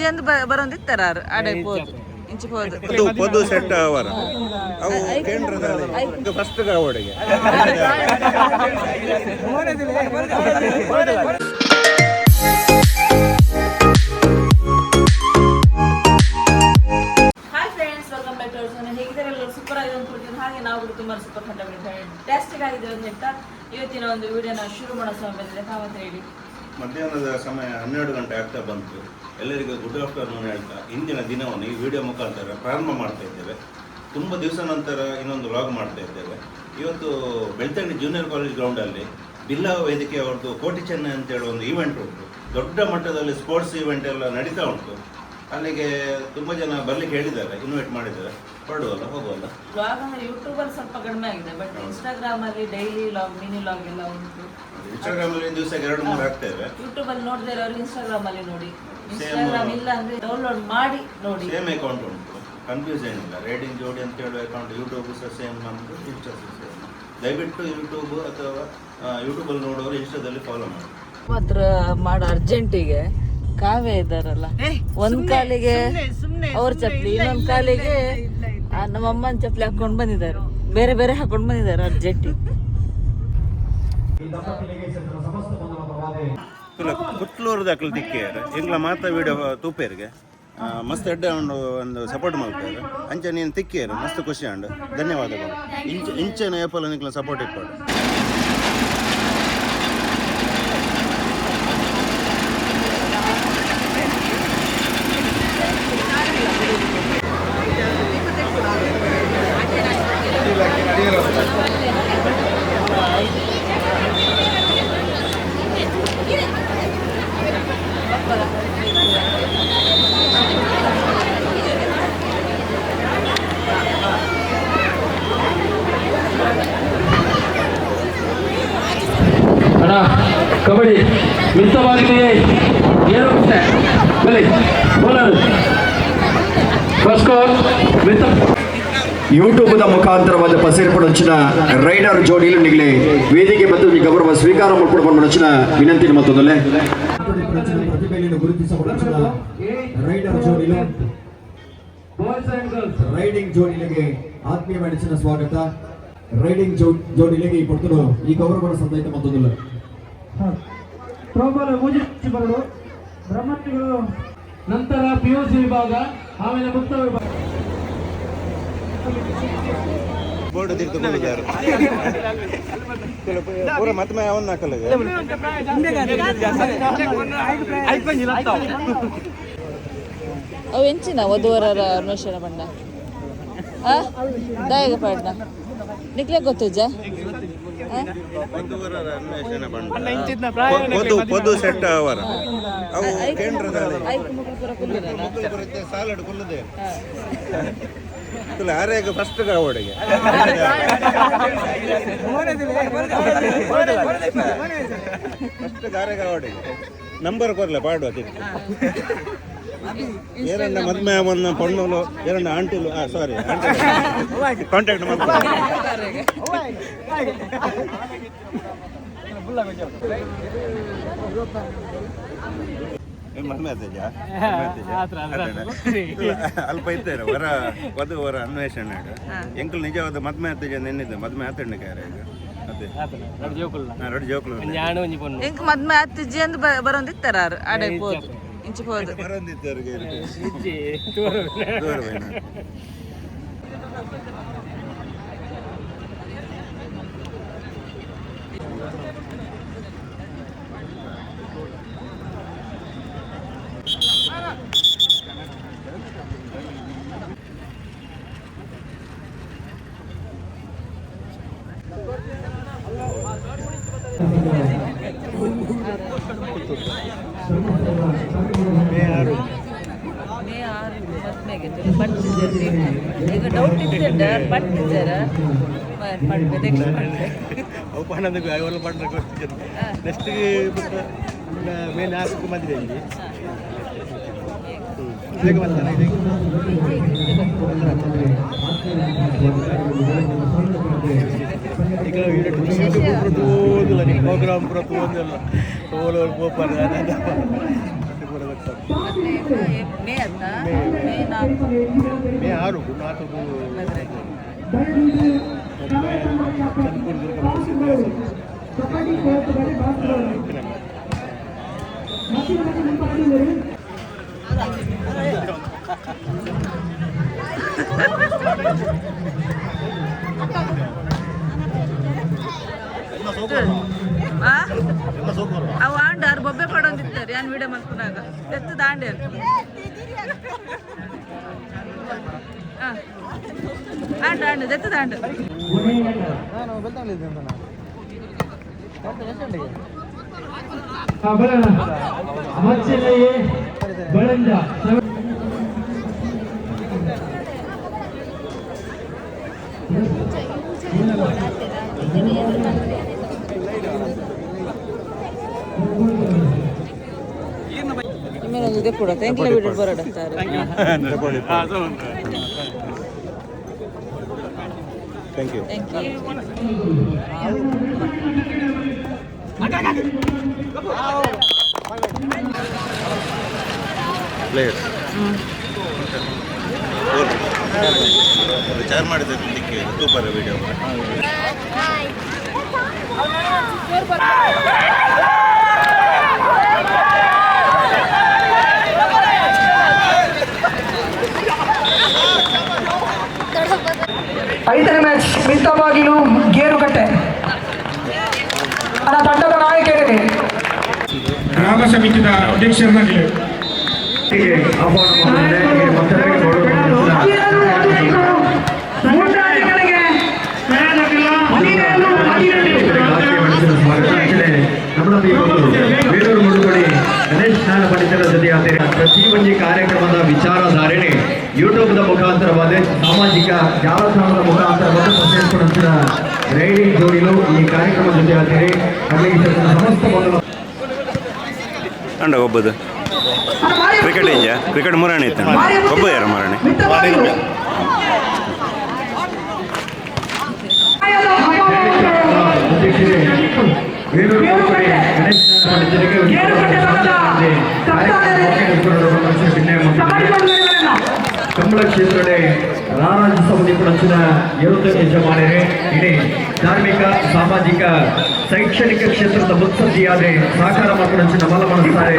ಅತ್ತಿಜ್ಜಿ ಅಂದ್ ಬರೋಂದಿತ್ತಾರ ಆಡೆ ಪೋದು ಇಂಚಿ ಪೋದು ಪೊದು ಸೆಟ್ ಅವರ ಅವು ಕೇಂದ್ರದಲ್ಲಿ ಫಸ್ಟ್ ಅವಡಿಗೆ ಸೂಪರ್ ಆಗಿದೆ ಅಂದ್ಕೊಳ್ತೀನಿ. ಹಾಗೆ ನಾವು ತುಂಬಾ ಸೂಪರ್ ಫ್ಯಾಂಟಾಸ್ಟಿಕ್ ಆಗಿದೆ ಅಂತ ಹೇಳ್ತಾ ಇವತ್ತಿನ ಒಂದು ವಿಡಿಯೋನ ಶುರು ಮಾಡೋ ಸಮಯ ಬಂದಿದೆ. ತಾವಂತ ಹೇಳಿ ಮಧ್ಯಾಹ್ನದ ಸಮಯ 12 ಗಂಟೆ ಆಗ್ತಾ ಬಂತು. ಎಲ್ಲರಿಗೂ ಗುಡ್ ಆಫ್ಟರ್ನೂನ್ ಹೇಳ್ತಾ ಇಂದಿನ ದಿನವನ್ನು ಈ ವಿಡಿಯೋ ಮುಖಾಂತರ ಪ್ರಾರಂಭ ಮಾಡ್ತಾ ಇದ್ದೇವೆ. ತುಂಬ ದಿವಸ ನಂತರ ಇನ್ನೊಂದು ವ್ಲಾಗ್ ಮಾಡ್ತಾ ಇದ್ದೇವೆ. ಇವತ್ತು ಬೆಳ್ತಂಗಡಿ ಜೂನಿಯರ್ ಕಾಲೇಜ್ ಗ್ರೌಂಡಲ್ಲಿ ಬಿಲ್ಲಾ ವೇದಿಕೆ ಅವ್ರದ್ದು ಕೋಟಿ ಚೆನ್ನೈ ಅಂತೇಳಿ ಒಂದು ಈವೆಂಟ್ ಉಂಟು. ದೊಡ್ಡ ಮಟ್ಟದಲ್ಲಿ ಸ್ಪೋರ್ಟ್ಸ್ ಈವೆಂಟ್ ಎಲ್ಲ ನಡೀತಾ ಉಂಟು. ಅಲ್ಲಿಗೆ ತುಂಬ ಜನ ಬರ್ಲಿಕ್ಕೆ ಹೇಳಿದ್ದಾರೆ, ಇನ್ವೈಟ್ ಮಾಡಿದ್ದಾರೆ. ಹೊರಡುವಲ್ಲ, ಹೋಗುವಲ್ಲ. ವ್ಲಾಗ್ ಅಂದ್ರೆ ಯೂಟ್ಯೂಬಲ್ಲಿ ಸ್ವಲ್ಪ ಕಡಿಮೆ ಆಗಿದೆ, ಬಟ್ ಇನ್ಸ್ಟಾಗ್ರಾಮ್ ಅಲ್ಲಿ ಡೈಲಿ ವ್ಲಾಗ್ ಮಿನಿ ವ್ಲಾಗ್ ಎಲ್ಲ ಉಂಟು. ಇನ್ಸ್ಟಾಗ್ರಾಮ್ ಅಲ್ಲಿ ದಿವಸಕ್ಕೆ 2-3 ಆಗ್ತೇವೆ. ಯೂಟ್ಯೂಬ್ ಅಲ್ಲಿ ನೋಡಿದ್ರೆ ಅವರು ಇನ್ಸ್ಟಾಗ್ರಾಮ್ ಅಲ್ಲಿ ನೋಡಿ, ಇನ್ಸ್ಟಾಗ್ರಾಮ್ ಇಲ್ಲ ಅಂದ್ರೆ ಡೌನ್ಲೋಡ್ ಮಾಡಿ ನೋಡಿ. ಸೇಮ್ ಅಕೌಂಟ್ ಉಂಟು, ಕನ್ಫ್ಯೂಸ್ ಏನಿಲ್ಲ. ರೈಡಿಂಗ್ ಜೋಡಿ ಅಂತ ಹೇಳುವ ಅಕೌಂಟ್ ಯೂಟ್ಯೂಬ್ ಸಹ ಸೇಮ್, ನಮ್ಮದು ಇನ್ಸ್ಟಾ ಸೇಮ್. ದಯವಿಟ್ಟು ಯೂಟ್ಯೂಬ್ ಅಥವಾ ಯೂಟ್ಯೂಬಲ್ಲಿ ನೋಡೋರು ಇನ್ಸ್ಟಾದಲ್ಲಿ ಫಾಲೋ ಮಾಡಿ. ಮಾತ್ರ ಮಾಡೋ ಅರ್ಜೆಂಟಿಗೆ ಕಾವ್ಯ ಇದ್ದಾರಲ್ಲ, ಒಂದ್ ಕಾಲಿಗೆ ಅವ್ರ ಚಪ್ಪಲಿ, ಇನ್ನೊಂದ್ ಕಾಲಿಗೆ ನಮ್ಮ ಅಮ್ಮನ ಚಪ್ಪಲಿ ಹಾಕೊಂಡ್ ಬಂದಿದ್ದಾರೆ. ಬೇರೆ ಬೇರೆ ಹಾಕೊಂಡ್ ಬಂದಿದ್ದಾರೆ ಅರ್ಜೆಂಟಿ. ಪುತ್ತೂರು ದಾಖಲೆ ದಿಕ್ಕೇರು ಎಂಗ್ಲ ಮಾತ ವಿಡಿಯೋ ತೂಪೇರಿಗೆ ಮಸ್ತ್ ಎಡ್ಡೆ ಒಂದು ಸಪೋರ್ಟ್ ಮಾಡ್ತಾರೆ. ಅಂಚೆ ನೀನು ತಿಕ್ಕೇರು ಮಸ್ತ್ ಖುಷಿ ಉಂಡು. ಧನ್ಯವಾದಗಳು. ಇಂಚೆನ ಏಪಲ್ ನಿಕ್ಲ ಸಪೋರ್ಟ್ ಇಟ್ಕೊಂಡು. ಕಬಡ್ಡಿ ಮಿತವಾಗಿದೆ. ಏನು ಯೂಟ್ಯೂಬ್ ಮುಖಾಂತರವಾದ ಪಸೇರ್ಪಡೊಂಚಿನ ರೈಡರ್ ಜೋಡಿಲು ನಿಗಲೆ ವೇದಿಕೆ ಮತ್ತು ಗೌರವ ಸ್ವೀಕಾರ ಮಾಡಿಕೊಡಬಂದಿನ ವಿನಂತಿ ಮತ್ತೊಂದಲ್ಲೇ ಪ್ರತಿಭೆಯನ್ನು ಗುರುತಿಸಬಡಿಸಿದ ರೈಡರ್ ಜೋಡಿಲು ರೈಡಿಂಗ್ ಜೋಡಿಲಿಗೆ ಆತ್ಮೀಯ ಮೆಡಿಸಿನ ಸ್ವಾಗತ. ರೈಡಿಂಗ್ ಜೋಡಿಲಿಗೆ ಈ ಕೊಡ್ತರು ಈ ಗೌರವ ಸಂದೈತ ಮತ್ತೊಂದಲ್ಲ ಬರಡು ಬ್ರಹ್ಮಣಿಗಳು, ನಂತರ PUC ವಿಭಾಗ, ಆಮೇಲೆ ಮುಕ್ತ ವಿಭಾಗ. ಬೋರ್ಡ್ ತಿರ್ದುಕೊಂಡಿದ್ದಾರೆ ಪೂರ ಮತ್ತೆ ಅವನ್ನ ಹಾಕಲ್ಲ. ಅವು ಎಂಚಿನ ವಧುವರರ ಅನ್ವೇಷಣೆ ಬಂಡ ದಾಯಕ ಪಾಡ್ನ ನಿಕ್ಲೆ ಗೊತ್ತುಜ್ಜ ಪೊದು ಸೆಟ್ ಅವರ ಅವು ಕೇಂದ್ರದಲ್ಲಿ ಸಾಲಡ್ ಕುಲ್ಲದೆ ಆರೇಗ ಫಸ್ಟ್ ಅವಡಿಗೆ ಫಸ್ಟ್ ಆರೇಗ ಅವಡಿಗೆ ನಂಬರ್ ಕೊರ್ಲೆ ಪಾಡುವ ತಿರ್ಗಿ ಏರಣ್ಣ ಮದ್ಮೆ ಅವನ್ನ ಪೊಣ್ಣಲು ಏರಣ್ಣ ಆಂಟಿಲು ಸಾರಿ ಕಾಂಟ್ಯಾಕ್ಟ್ ಮಾಡ್ತಾರೆ. ಮದ್ಮೆ ಆತೇಜ ಅಲ್ಪ ಇದ್ದೇನೆ ವರ ವಧು ವರ ಅನ್ವೇಷಣೆ ಎಂಕಲ್ ನಿಜವಾದ ಮದ್ಮೆ ಆತೇಜ ನೆನ್ನಿದ್ದೆ ಮದ್ಮೆ ಆತಣ್ಣ ಕ್ಯಾರೆ ರೊಡ್ಡಿ ಜೋಕುಲು ಎಂಕ್ ಮದ್ಮೆ ಆತಿಜ್ಜಿ ಅಂದ್ ಬರೋಂದಿತ್ತಾರ ಆಡೆ ಪೋದು ಇಂಚಿ ಪೋದು ಬರೋಂದಿದ್ದವ್ರಿಗೆ ಈಗ ಡೌಟ್ ಇದ್ದ ಪಟ್ಟಿದ್ದಾರ ಉಪಾನಂದ ಅವೆಲ್ಲ ಮಾಡ್ಬೇಕು ನೆಕ್ಸ್ಟ್ ಮೇಲೆ ಹಾಕಕ್ಕೆ ಬಂದಿದೆ ಇಲ್ಲಿ ಹೇಗೆ ಬರ್ತಾನೆ ಈಗ ಯೂಟ್ಯೂಬ್ ಓದಿಲ್ಲ ನೀವು ಪ್ರೋಗ್ರಾಮ್ ಪೂರ ಓದಿಲ್ಲ ಓಲೋರು ಗೋಪಾಲ ಮೇ ಅಂತ ಮೇ 4 ಮೇ 6 ಭದ್ರಾಗಿ. ಅವು ಆಂಡ ಅವ್ರು ಬೊಬ್ಬೆ ಪಡೋಂದಿರ್ತಾರೆ ಯಾನ್ ವಿಡಿಯೋ ಮಾಡ್ಕೊಂಡಾಗ ಎತ್ತು ದಾಂಡೆ ಆಂಡ ಆಂಡ ಎತ್ತು ದಾಂಡ ನಿಮ್ಮಲ್ಲಿ ಇದೆ ಕೂಡ ಥ್ಯಾಂಕ್ ಯು ವಿಡಿಯೋ ಬರೋಡ thank you. Thank you. Players ವಿಚಾರ ಮಾಡಿದ್ದಕ್ಕೆ ಸೂಪರ್ ವಿಡಿಯೋ. ಐದನೇ ಮ್ಯಾಚ್ ಮಿಂತವಾಗಿಲು ಗೇರುಕಟ್ಟೆ ನನ್ನ ತಂಡದ ನಾಯಕರಿಗೆ ಗ್ರಾಮ ಸಮಿತಿಯ ಅಧ್ಯಕ್ಷರಾಗಿ ಬೇಲೂರು ಮುಳುಗಡೆ ಗಣೇಶ್ ಸ್ನಾನ ಪಂಡಿತರ ಜೊತೆ ಪ್ರತಿ ಒಂದು ಕಾರ್ಯಕ್ರಮದ ವಿಚಾರಧಾರಣೆ ಯೂಟ್ಯೂಬ್ದ ಮುಖಾಂತರವಾದ ಸಾಮಾಜಿಕ ಜಾಲತಾಣದ ಮುಖಾಂತರವಾದ ಪ್ರಚರಿಸಿಕೊಳ್ಳುತ್ತಿದ್ದ ರೈಡಿಂಗ್ ಜೋಡಿಲು ಈ ಕಾರ್ಯಕ್ರಮದ ಜೊತೆ ಆದರೆ ಸಮಸ್ತ ಮೊದಲು ಅಂಡ ಒಬ್ಬದು ಕ್ರಿಕೆಟ್ ಇಂಜ ಕ್ರಿಕೆಟ್ ಮೂರನೇ ಇತ್ತು ಒಬ್ಬ ಯಾರು ಮಾರಣೆ ಬೇಲೂರು ಮುಳುಗಡೆ ಗಣೇಶ್ ಸ್ನಾನ ಪಂಡಿತರಿಗೆ ಕಂಬಳ ಕ್ಷೇತ್ರಡೆ ರಾರಾಜ ಸಮಿತಿ ಪಡಚಿನ ಏರುತ್ತ ಯಜಮಾನರೇ ಇಡೀ ಧಾರ್ಮಿಕ ಸಾಮಾಜಿಕ ಶೈಕ್ಷಣಿಕ ಕ್ಷೇತ್ರದ ಮುತ್ಸದ್ದಿಯಾದ ಸಹಕಾರ ಮಾಡಿಕೊಡಚಿನ ಮಲ್ಲ ಮಾಡುತ್ತಾರೆ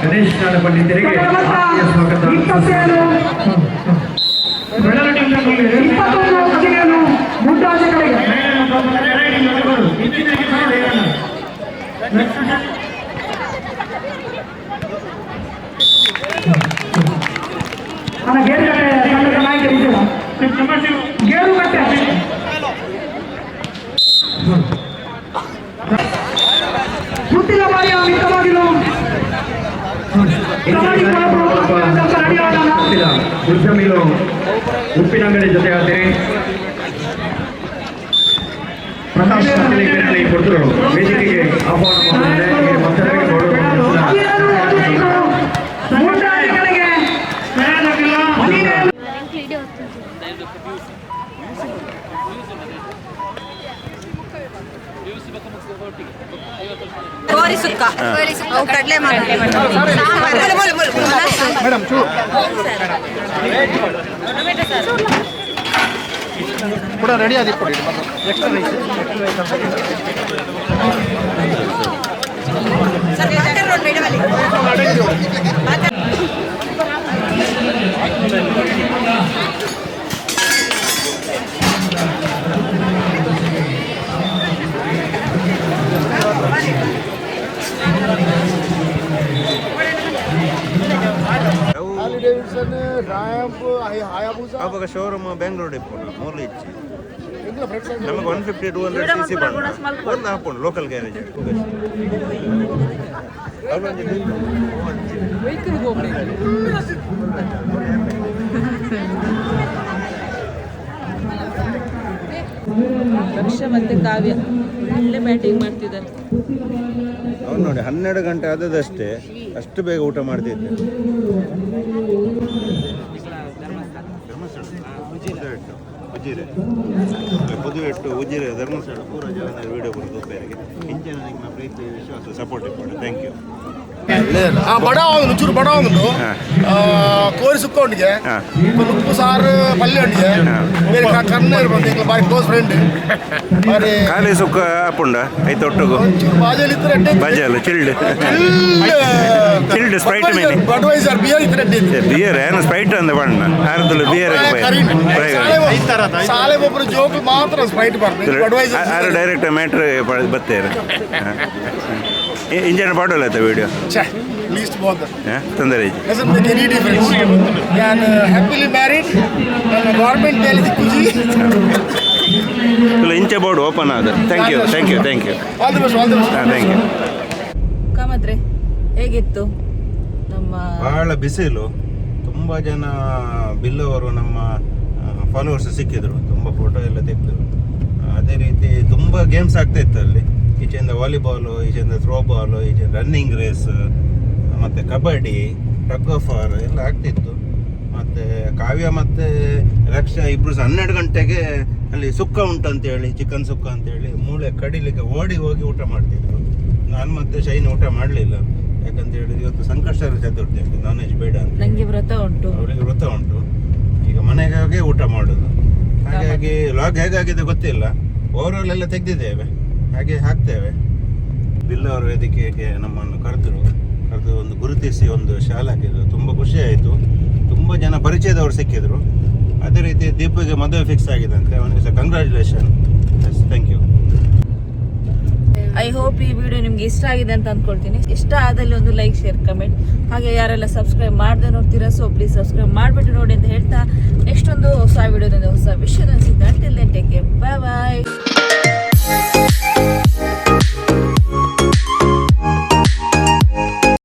ಗಣೇಶ್ ಸ್ನಾನ ಪಂಡಿತರಿಗೆ ಆತ್ಮೀಯ ಸ್ವಾಗತ. ಗೇರುಕಟ್ಟೆ ತಂಡದ ನಾಯಕರಿದ್ದೀರ ಗೇರುಕಟ್ಟೆ ಹುಟ್ಟಿದ ಬಾರಿಯ ಮಿತವಾಗಿಲು ಉದ್ಯಮಿಲು ಉಪ್ಪಿನಂಗಡಿ ಜೊತೆ ಆದರೆ ಪ್ರಕಾಶ್ ಕೊಡ್ತರು ವೇದಿಕೆಗೆ ಆಹ್ವಾನ ಕೋರಿ ಸುಕ್ಕ ಕಡಲೆ ಮೇಡಮ್ ಕೂಡ ರೆಡಿ ಆಗಿ ಕೊಡಿ ಎಕ್ಸ್ಟ್ರಾ ರೈಸ್ ಅವಾಗ ಶೋರೂಮ್ ಬೆಂಗಳೂರು ಇಪ್ಪುಂಡು ಮೂರ್ಲು ಇಚ್ಚಿ ನಮಗೆ 150-200 cc ಬಂದು ಒಂದು ಹಾಕೊಂಡು ಲೋಕಲ್ ಗ್ಯಾರೇಜ್ ಲಕ್ಷ್ಯ ಮತ್ತೆ ಕಾವ್ಯ ಒಳ್ಳೆ ಬ್ಯಾಟಿಂಗ್ ಮಾಡ್ತಿದ್ದಾರೆ. ಅವ್ನು ನೋಡಿ 12 ಗಂಟೆ ಆದದಷ್ಟೇ ಅಷ್ಟು ಬೇಗ ಊಟ ಮಾಡ್ತಿದ್ದೆ. ಉಜಿರೆ ಪುದುವೆಟ್ಟು ಉಜಿರೆ ಧರ್ಮಸ್ಥಳ ಪೂರ ಜನ ವೀಡಿಯೋ ಬರೋದು ಉಪಯೋಗ ಇಂಚಿನ ನಿಮ್ಮ ಪ್ರೀತಿ ವಿಶ್ವಾಸ ಸಪೋರ್ಟ್ ಇಪ್ಪಡು ಥ್ಯಾಂಕ್ ಯು ಬಡ ಚೂರು ಬಡ ಒಂದು ಕೋರಿ ಸುಕ್ಕ ಉಂಡಿಗೆ ಉಪ್ಪು ಸಾರು ಪಲ್ಯ ಉಂಡಿಗೆ ಬೇರೆ ಕರ್ನೂರು ಬಂದು ಬಾರಿ ಕ್ಲೋಸ್ ಫ್ರೆಂಡ್ ಬಾರಿ ಖಾಲಿ ಸುಕ್ಕ ಹಾಪುಂಡ ಐತೆ ಒಟ್ಟಿಗೂ ಬಾಜಲ್ಲಿ ಇದ್ರೆ ಬಾಜಲ್ಲ ಚಿಲ್ಡ್ ಸ್ಪ್ರೈಟ್ ಮೇಲೆ ಬಡ್ವೈಸರ್ ಬಿಯರ್ ಇದ್ರೆ ಬಿಯರ್ ಏನು ಸ್ಪ್ರೈಟ್ ಅಂದ ಬಣ್ಣ ಆರದಲ್ಲಿ ಬಿಯರ್ ಸಾಲೆ ಒಬ್ಬರು ಜೋಕ್ಲು ಮಾತ್ರ ಸ್ಪ್ರೈಟ್ ಬರ್ತದೆ ಬಡ್ವೈಸರ್ ಆರು ಡೈರೆಕ್ಟ್ ಮ್ಯಾಟ್ರ್ ಬರ್ತೇವೆ ಇಂಜನ್ ಪಾಡೋಲ್ಲ ಆಯ್ತಾ ವಿಡಿಯೋ ಲೀಸ್ಟ್ बहुत ತೊಂದರೆ doesn't make any difference and happily married and government ಹೇಳಿದ ಖುಷಿ ಇಲ್ಲ ಇಂಚೆ ಬೋರ್ಡ್ ಓಪನ್ ಆದ thank you all the best thank you ಕಾಮತ್ರೆ ಹೇಗಿತ್ತು ನಮ್ಮ ಬಹಳ ಬಿಸಿಲು ತುಂಬ ಜನ ಬಿಲ್ಲವರು ನಮ್ಮ ಫಾಲೋವರ್ಸ್ ಸಿಕ್ಕಿದ್ರು ತುಂಬ ಫೋಟೋ ಎಲ್ಲ ತೆಗೆದ್ರು ಅದೇ ರೀತಿ ತುಂಬ ಗೇಮ್ಸ್ ಆಗ್ತಾ ಇತ್ತು ಅಲ್ಲಿ ಈಚೆಯಿಂದ ವಾಲಿಬಾಲು ಈಚೆಯಿಂದ ಥ್ರೋಬಾಲು ಈಚೆಯಿಂದ ರನ್ನಿಂಗ್ ರೇಸ್ ಮತ್ತು ಕಬಡ್ಡಿ ಟಗ್ ಆಫ್ ವಾರ್ ಎಲ್ಲ ಆಗ್ತಿತ್ತು ಮತ್ತು ಕಾವ್ಯ ಮತ್ತು ರಕ್ಷಾ ಇಬ್ಬರು 12 ಗಂಟೆಗೆ ಅಲ್ಲಿ ಸುಕ್ಕ ಉಂಟಂತೇಳಿ ಚಿಕನ್ ಸುಕ್ಕ ಅಂತೇಳಿ ಮೂಳೆ ಕಡಿಲಿಕ್ಕೆ ಓಡಿ ಹೋಗಿ ಊಟ ಮಾಡ್ತಿದ್ರು ನಾನು ಮತ್ತೆ ಶೈನ್ ಊಟ ಮಾಡಲಿಲ್ಲ ಯಾಕಂತ ಹೇಳಿದ್ರೆ ಇವತ್ತು ಸಂಕಷ್ಟರ ಚತುರ್ಥಿ ಉಂಟು ನಾನ್ ವೆಜ್ ಬೇಡ ಅಂತ ನಂಗೆ ವ್ರತ ಉಂಟು ಅವರಿಗೆ ವ್ರತ ಉಂಟು ಈಗ ಮನೆಗೆ ಊಟ ಮಾಡೋದು ಹಾಗಾಗಿ ಲಾಗ್ ಹೇಗಾಗಿದೆ ಗೊತ್ತಿಲ್ಲ ಓವರಾಲ್ ಎಲ್ಲ ತೆಗೆದಿದ್ದೇವೆ ಹಾಗೆ ಹಾಕ್ತೇವೆ ಬಿಲ್ಲವರ ವೇದಿಕೆಗೆ ನಮ್ಮನ್ನು ಕರೆದು ಒಂದು ಗುರುತಿಸಿ ಒಂದು ಶಾಲೆ ಹಾಕಿದ್ರು ತುಂಬ ಖುಷಿ ಆಯಿತು ತುಂಬ ಜನ ಪರಿಚಯದವರು ಸಿಕ್ಕಿದ್ರು ಅದೇ ರೀತಿ ದೀಪಿಗೆ ಮದುವೆ ಫಿಕ್ಸ್ ಆಗಿದಂತೆ ಅವನಿಗೆ ಸಹ congratulation thank you I hope ಈ ವಿಡಿಯೋ ನಿಮ್ಗೆ ಇಷ್ಟ ಆಗಿದೆ ಅಂತ ಅಂದ್ಕೊಳ್ತೀನಿ ಇಷ್ಟ ಆದಲ್ಲಿ ಒಂದು ಲೈಕ್ ಶೇರ್ ಕಮೆಂಟ್ ಹಾಗೆ ಯಾರೆಲ್ಲ ಸಬ್ಸ್ಕ್ರೈಬ್ ಮಾಡದೆ ನೋಡ್ತೀರಾ ಸೊ ಪ್ಲೀಸ್ ಸಬ್ಸ್ಕ್ರೈಬ್ ಮಾಡಿಬಿಟ್ಟು ನೋಡಿ ಅಂತ ಹೇಳ್ತಾ ನೆಕ್ಸ್ಟ್ ಒಂದು ಹೊಸ ವಿಡಿಯೋದಿಂದ ಹೊಸ ವಿಷಯದ ಸಿಗ್ತಾ ಅಂಟಿಲ್ ದೆನ್ ಟೇಕ್ ಕೇರ್ ಬಾಯ್